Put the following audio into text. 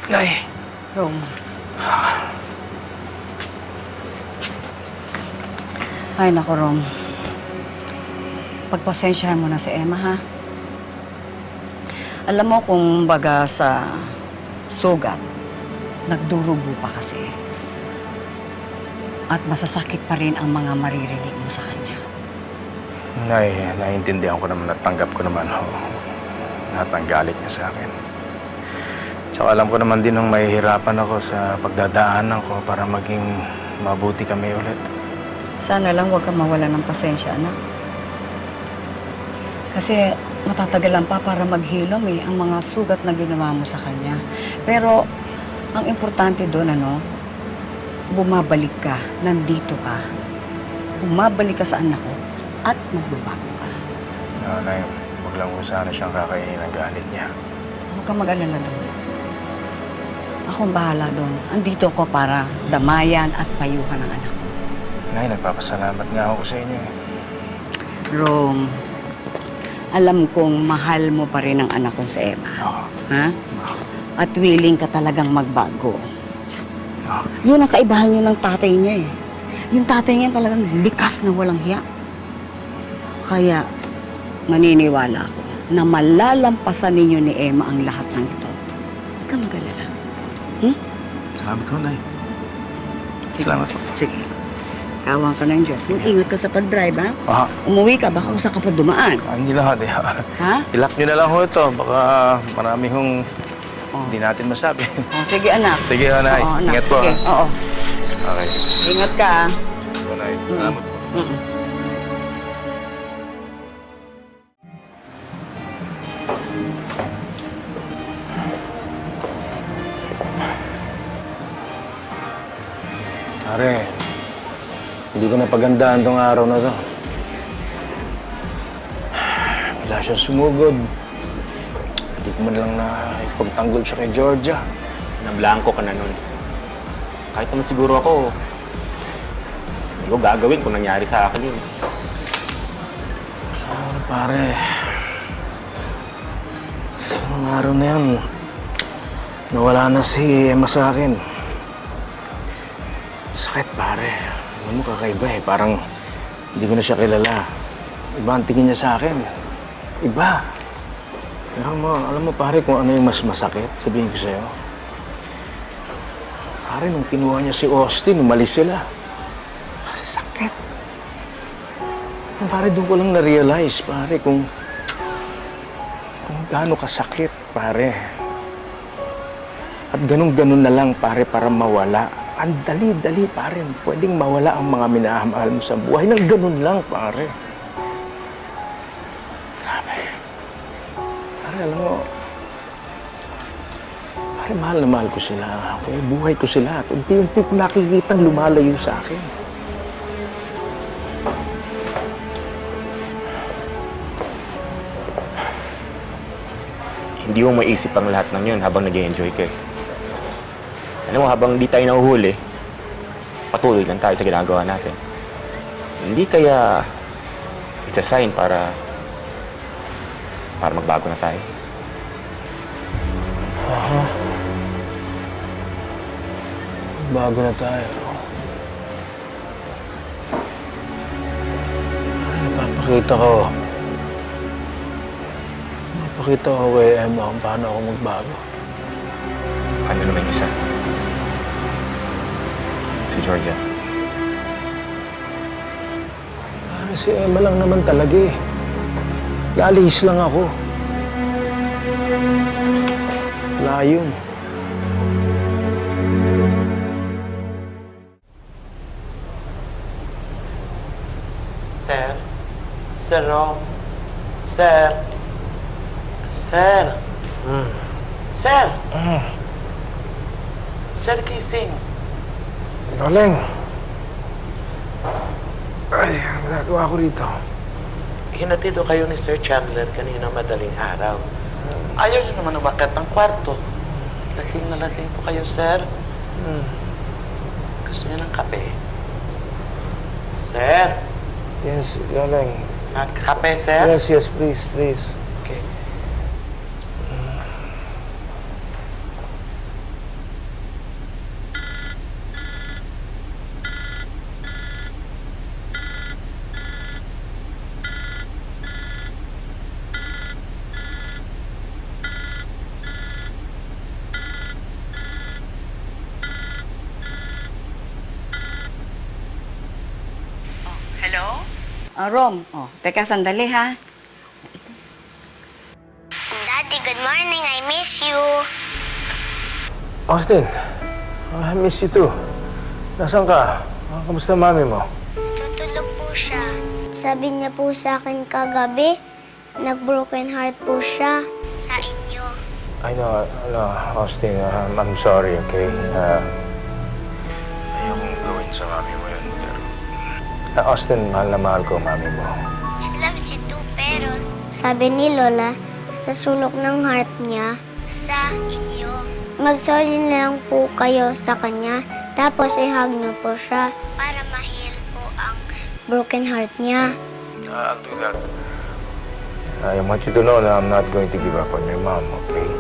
Nay. Rom. Ay, naku, Rom. Pagpasensyahan mo na si Emma, ha? Alam mo kung baga sa sugat, nagdurugo pa kasi. At masasakit pa rin ang mga maririnig mo sa kanya. Nay, naiintindihan ko naman at tanggap ko naman lahat ng galit niya sa akin. Tsaka alam ko naman din nung mahihirapan ako sa pagdadaanan ko para maging mabuti kami ulit. Sana lang huwag kang mawala ng pasensya, anak. Kasi matatagalan pa para maghilom ang mga sugat na ginawa mo sa kanya. Pero ang importante doon, bumabalik ka, nandito ka. Bumabalik ka sa anak ko at magbabago ka. Nay, huwag lang ko sana siyang kakainin ng galit niya. Huwag kang mag-alala doon. Akong bahala doon. Andito ko para damayan at payuhan ang anak ko. Nay, nagpapasalamat nga ako sa inyo. Rom, alam kong mahal mo pa rin ang anak ko si Emma. Oo. Ha? At willing ka talagang magbago. Oo. Yun ang kaibahan yun ng tatay niya eh. Yung tatay niya talagang likas na walang hiya. Kaya, maniniwala ako na malalampasan ninyo ni Emma ang lahat ng ito. Huwag ka mag-alala. Salamat ho, Nay. Salamat po. Sige. Kawang ka ng Diyos. Mag-ingat ka sa pag-drive, ha? Aha. Umuwi ka, baka kung saan ka pa dumaan. Hindi lahat eh. Ha? Ilak nyo na lang ho ito. Baka marami hong hindi natin masabi. Oh, sige, anak. Sige, Nay. Oo, anak. Ingat po. Sige, oo. Okay. Ingat ka, ha? Sige, Nay. Salamat po. Pare, hindi ko napagandaan tong araw na to. Wala siyang sumugod. Hindi ko man lang na ipagtanggol siya kay Georgia. Nablangko ka na nun. Kahit naman siguro ako, hindi ko gagawin kung nangyari sa akin yun. Pare, sa mga araw na yan, nawala na si Emma sa akin. Sakit, pare. Alam mo, kakaiba eh. Parang hindi ko na siya kilala. Iba ang tingin niya sa akin. Iba. Pero alam mo, pare, kung ano yung mas masakit, sabihin ko sa'yo. Pare, nung kinuha niya si Austin, umalis sila. Pare, sakit. Pare, doon ko lang na-realize, pare, kung gaano kasakit, pare. At ganun-ganun na lang, pare, para mawala. Ang dali-dali, pare. Pwedeng mawala ang mga minamahal mo sa buhay ng ganun lang, pare. Grabe. Pare, alam mo, pare, mahal na mahal ko sila. Okay? Buhay ko sila. At unti-unti ko nakikitang lumalayo sa akin. Hindi mo maisip ang lahat ng yun habang nag-enjoy ka eh. Alam mo, habang di tayo nahuhuli, patuloy lang tayo sa ginagawa natin. Hindi kaya it's a sign para magbago na tayo. Aha. Bago na tayo. Ipapakita ko kay Emma kung paano ako magbago. Ano naman yung isa? Si Georgia. Pare, si Emma lang naman talaga eh. Lalihis lang ako. Wala yun. Sir? Sir Rom? Sir? Sir? Sir? Sir, gising. Darling. Ay, ang ginagawa ko rito. Hinatido kayo ni Sir Chandler kanina madaling araw. Ayaw niyo naman umakyat ng kwarto. Lasing na lasing po kayo, sir. Gusto niyo ng kape? Sir? Yes, darling. Kape, sir? Yes, please, please. Okay. Rom, teka sandali ha. Daddy, good morning. I miss you. Austin, I miss you too. Nasaan ka? Kamusta mami mo? Natutulog po siya. Sabi niya po sa akin kagabi, nag-broken heart po siya sa inyo. I know, Austin, I'm sorry, okay? Ayokong gawin sa mami mo yun, pero... Austin, mahal na mahal ko mami mo. She loves you too, pero sabi ni Lola, nasa sulok ng heart niya sa inyo. Mag-sorry na lang po kayo sa kanya, tapos i-hug niyo po siya para ma-heal po ang broken heart niya. I'll do that. I want you to know that I'm not going to give up on your mom, okay?